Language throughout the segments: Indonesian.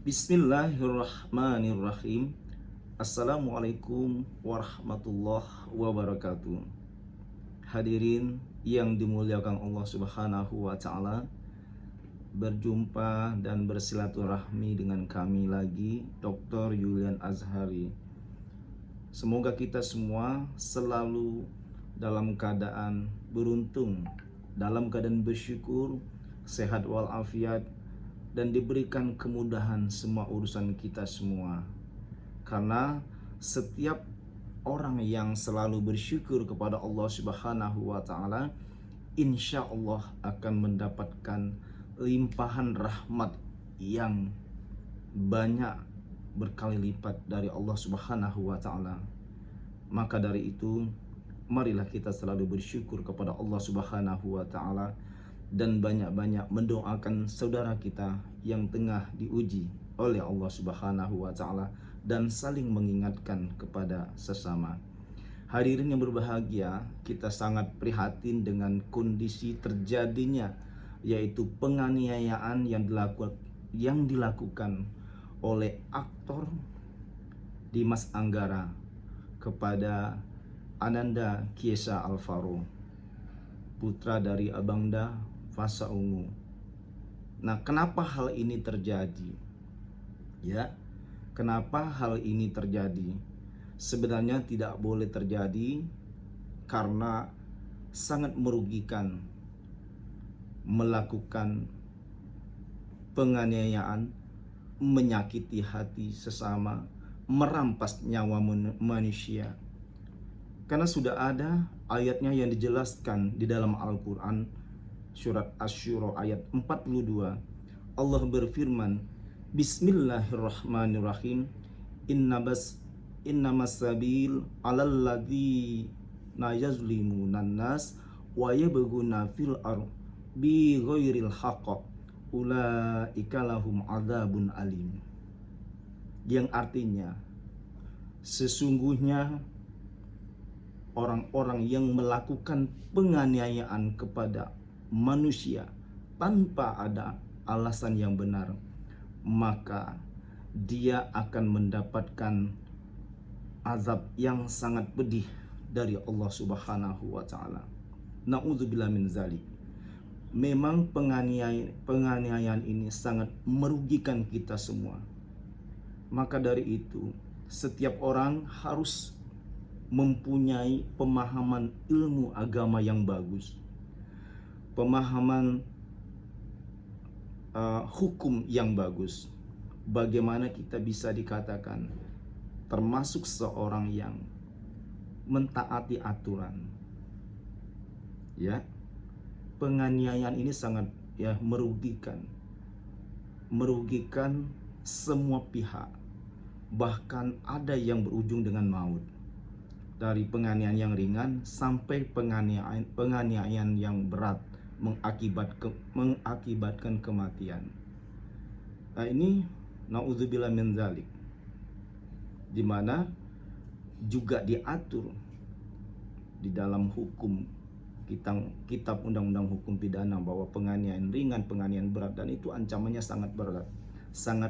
Bismillahirrahmanirrahim. Assalamualaikum warahmatullahi wabarakatuh. Hadirin yang dimuliakan Allah Subhanahu wa taala, berjumpa dan bersilaturahmi dengan kami lagi, Dr. Yulian Azhari. Semoga kita semua selalu dalam keadaan beruntung, dalam keadaan bersyukur, sehat walafiat, dan diberikan kemudahan semua urusan kita semua. Karena setiap orang yang selalu bersyukur kepada Allah Subhanahu wa taala, insya Allah akan mendapatkan limpahan rahmat yang banyak berkali lipat dari Allah Subhanahu wa taala. Maka dari itu, marilah kita selalu bersyukur kepada Allah Subhanahu wa taala dan banyak-banyak mendoakan saudara kita yang tengah diuji oleh Allah Subhanahu wa taala dan saling mengingatkan kepada sesama. Hadirin yang berbahagia, kita sangat prihatin dengan kondisi terjadinya yaitu penganiayaan yang dilakukan oleh aktor Dimas Anggara kepada Ananda Kiesa Alvaro, putra dari Abangda Fasa Ungu. Nah, kenapa hal ini terjadi? Ya, kenapa hal ini terjadi? Sebenarnya tidak boleh terjadi karena sangat merugikan melakukan penganiayaan, menyakiti hati sesama, merampas nyawa manusia. Karena sudah ada ayatnya yang dijelaskan di dalam Al-Quran, surat Asy-Syura ayat 42. Allah berfirman, Bismillahirrahmanirrahim. Innamas sabil 'alal ladzina yazlimunan nas wa yabghuna fil ardh bi ghairil haqq ulaika lahum adzabun alim. Yang artinya, sesungguhnya orang-orang yang melakukan penganiayaan kepada manusia tanpa ada alasan yang benar, maka dia akan mendapatkan azab yang sangat pedih dari Allah Subhanahu wa taala. Na'udzubillah min zalik. Memang penganiayaan ini sangat merugikan kita semua. Maka dari itu, setiap orang harus mempunyai pemahaman ilmu agama yang bagus, pemahaman hukum yang bagus. Bagaimana kita bisa dikatakan termasuk seorang yang mentaati aturan. Ya, penganiayaan ini sangat merugikan semua pihak. Bahkan ada yang berujung dengan maut. Dari penganiayaan yang ringan sampai penganiayaan yang berat mengakibatkan kematian. Nah, ini naudzubillah min dzalik, di mana juga diatur di dalam hukum kitab undang-undang hukum pidana bahwa penganiayaan ringan, penganiayaan berat, dan itu ancamannya sangat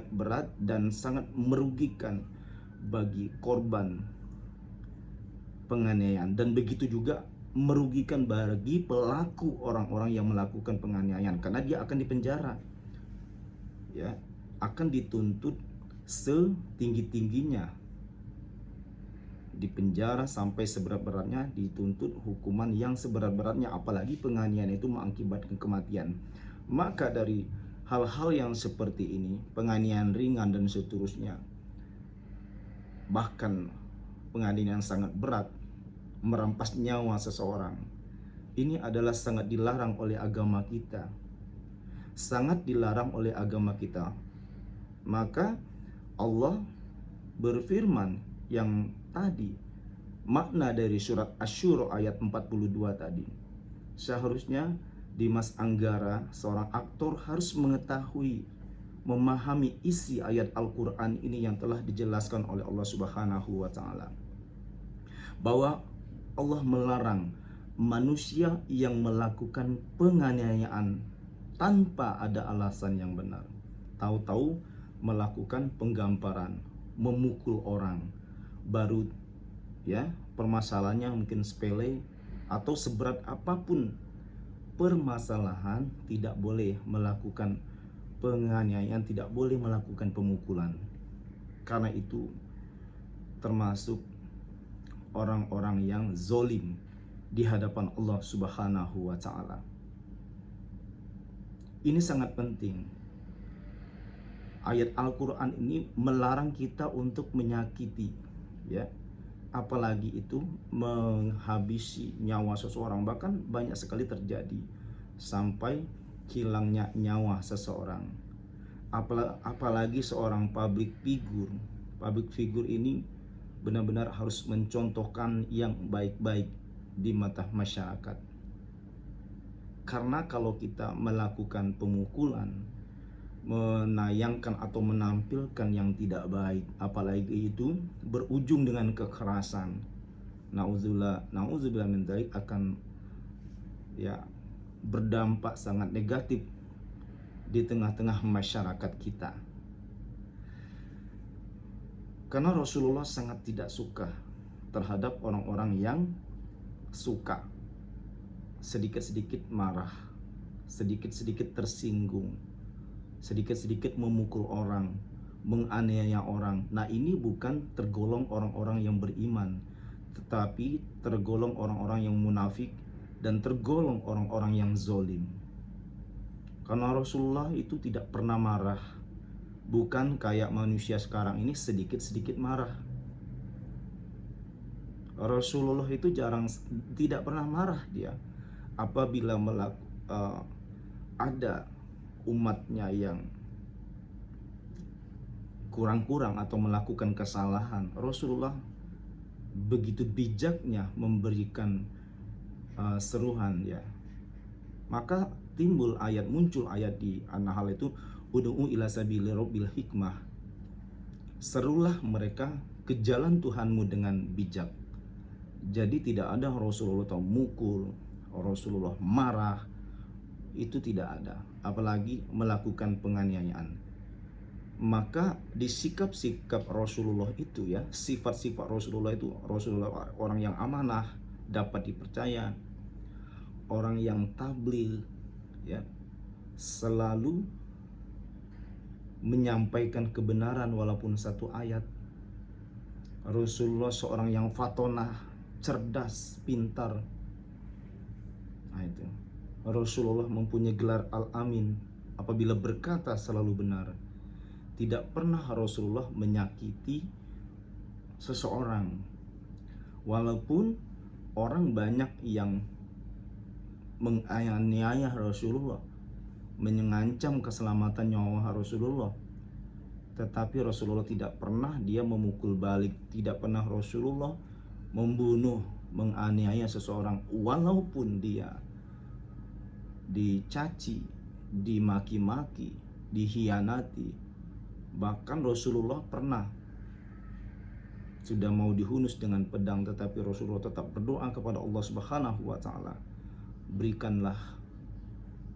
berat dan sangat merugikan bagi korban penganiayaan, dan begitu juga merugikan bagi pelaku orang-orang yang melakukan penganiayaan, karena dia akan dipenjara, ya, akan dituntut setinggi-tingginya, dipenjara sampai seberat-beratnya, dituntut hukuman yang seberat-beratnya, apalagi penganiayaan itu mengakibatkan kematian. Maka dari hal-hal yang seperti ini, penganiayaan ringan dan seterusnya, bahkan penganiayaan sangat berat, merampas nyawa seseorang, ini adalah sangat dilarang oleh agama kita. Sangat dilarang oleh agama kita. Maka Allah berfirman yang tadi, makna dari surat Asy-Syura ayat 42 tadi. Seharusnya Dimas Anggara, seorang aktor, harus mengetahui, memahami isi ayat Al-Quran ini yang telah dijelaskan oleh Allah Subhanahu wa taala, bahwa Allah melarang manusia yang melakukan penganiayaan tanpa ada alasan yang benar. Tahu-tahu melakukan penggamparan, memukul orang. Baru ya, permasalahannya mungkin sepele atau seberat apapun permasalahan, tidak boleh melakukan penganiayaan, tidak boleh melakukan pemukulan. Karena itu termasuk orang-orang yang zolim di hadapan Allah Subhanahu wa Ta'ala. Ini sangat penting. Ayat Al-Quran ini melarang kita untuk menyakiti, ya, apalagi itu menghabisi nyawa seseorang. Bahkan banyak sekali terjadi sampai hilangnya nyawa seseorang. Apalagi seorang public figure. Public figure ini benar-benar harus mencontohkan yang baik-baik di mata masyarakat. Karena kalau kita melakukan pemukulan, menayangkan atau menampilkan yang tidak baik, apalagi itu berujung dengan kekerasan, nauzubillah min dzalik, akan ya berdampak sangat negatif di tengah-tengah masyarakat kita. Karena Rasulullah sangat tidak suka terhadap orang-orang yang suka sedikit-sedikit marah, sedikit-sedikit tersinggung, sedikit-sedikit memukul orang, menganiaya orang. Nah, ini bukan tergolong orang-orang yang beriman, tetapi tergolong orang-orang yang munafik dan tergolong orang-orang yang zolim. Karena Rasulullah itu tidak pernah marah, bukan kayak manusia sekarang ini sedikit-sedikit marah. Rasulullah itu tidak pernah marah dia. Apabila ada umatnya yang kurang-kurang atau melakukan kesalahan, Rasulullah begitu bijaknya memberikan seruan, ya. Maka muncul ayat di An-Nahl itu, ud'u ila sabili rabbil hikmah. Serulah mereka ke jalan Tuhanmu dengan bijak. Jadi tidak ada Rasulullah atau mukul, Rasulullah marah, itu tidak ada, apalagi melakukan penganiayaan. Maka di sikap-sikap Rasulullah itu, ya, sifat-sifat Rasulullah itu, Rasulullah orang yang amanah, dapat dipercaya, orang yang tabligh, ya, selalu menyampaikan kebenaran walaupun satu ayat. Rasulullah seorang yang fatonah, cerdas, pintar. Nah, itu Rasulullah mempunyai gelar Al-Amin, apabila berkata selalu benar. Tidak pernah Rasulullah menyakiti seseorang, walaupun orang banyak yang menganiaya Rasulullah, mengancam keselamatan nyawa Rasulullah, tetapi Rasulullah tidak pernah dia memukul balik, tidak pernah Rasulullah membunuh, menganiaya seseorang, walaupun dia dicaci, dimaki-maki, dihianati. Bahkan Rasulullah pernah sudah mau dihunus dengan pedang, tetapi Rasulullah tetap berdoa kepada Allah Subhanahu wa Ta'ala, berikanlah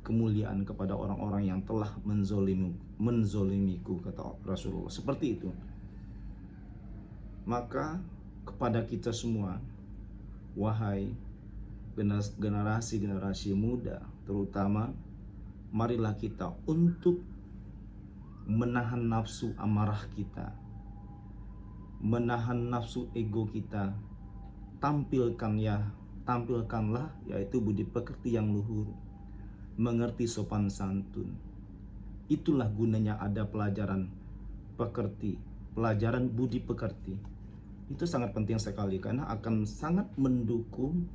kemuliaan kepada orang-orang yang telah menzolimiku, kata Rasulullah. Seperti itu. Maka kepada kita semua, wahai generasi muda terutama, marilah kita untuk menahan nafsu amarah kita, menahan nafsu ego kita. Tampilkanlah yaitu budi pekerti yang luhur, mengerti sopan santun. Itulah gunanya ada pelajaran pekerti, pelajaran budi pekerti. Itu sangat penting sekali, karena akan sangat mendukung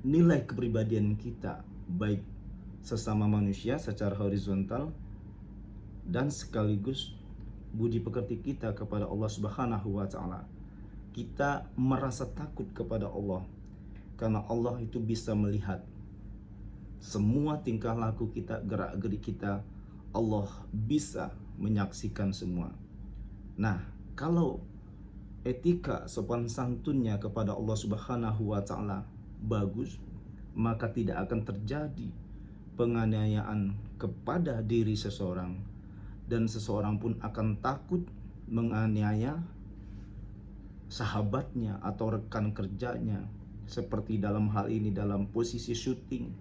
nilai kepribadian kita, baik sesama manusia secara horizontal dan sekaligus budi pekerti kita kepada Allah Subhanahu wa Ta'ala. Kita merasa takut kepada Allah karena Allah itu bisa melihat semua tingkah laku kita, gerak-gerik kita. Allah bisa menyaksikan semua. Nah, kalau etika sopan santunnya kepada Allah Subhanahu wa Ta'ala bagus, maka tidak akan terjadi penganiayaan kepada diri seseorang, dan seseorang pun akan takut menganiaya sahabatnya atau rekan kerjanya, seperti dalam hal ini dalam posisi syuting,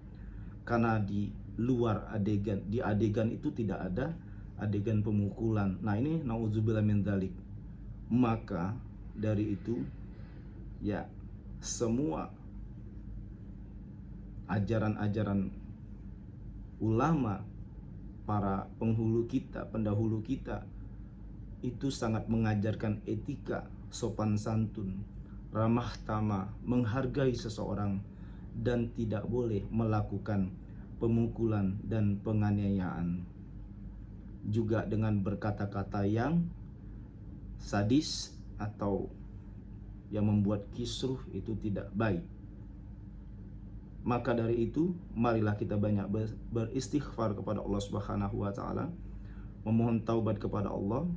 karena di luar adegan, di adegan itu tidak ada adegan pemukulan. Nah ini nauzubillah min dzalik. Maka dari itu ya, semua ajaran-ajaran ulama, para penghulu kita, pendahulu kita, itu sangat mengajarkan etika, sopan santun, ramah tamah, menghargai seseorang, dan tidak boleh melakukan pemukulan dan penganiayaan. Juga dengan berkata-kata yang sadis atau yang membuat kisruh itu tidak baik. Maka dari itu, marilah kita banyak beristighfar kepada Allah Subhanahu wa taala, memohon taubat kepada Allah,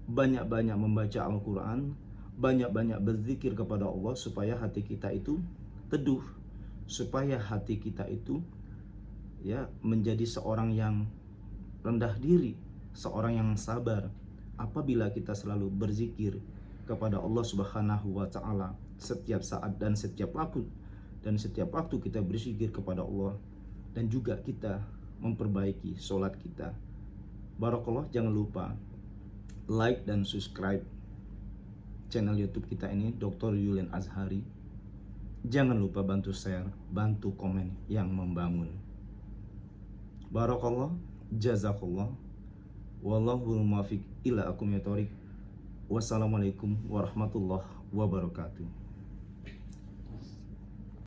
banyak-banyak membaca Al-Qur'an, banyak-banyak berzikir kepada Allah supaya hati kita itu teduh, supaya hati kita itu ya menjadi seorang yang rendah diri, seorang yang sabar apabila kita selalu berzikir kepada Allah Subhanahu wa taala setiap saat dan setiap waktu. Dan setiap waktu kita berzikir kepada Allah, dan juga kita memperbaiki sholat kita. Barakallah, jangan lupa like dan subscribe channel YouTube kita ini, Dr. Yulian Azhari. Jangan lupa bantu share, bantu komen yang membangun. Barakallah, jazakallah, wallahul muwaffiq ila aqwamit thoriq. Wassalamualaikum warahmatullahi wabarakatuh.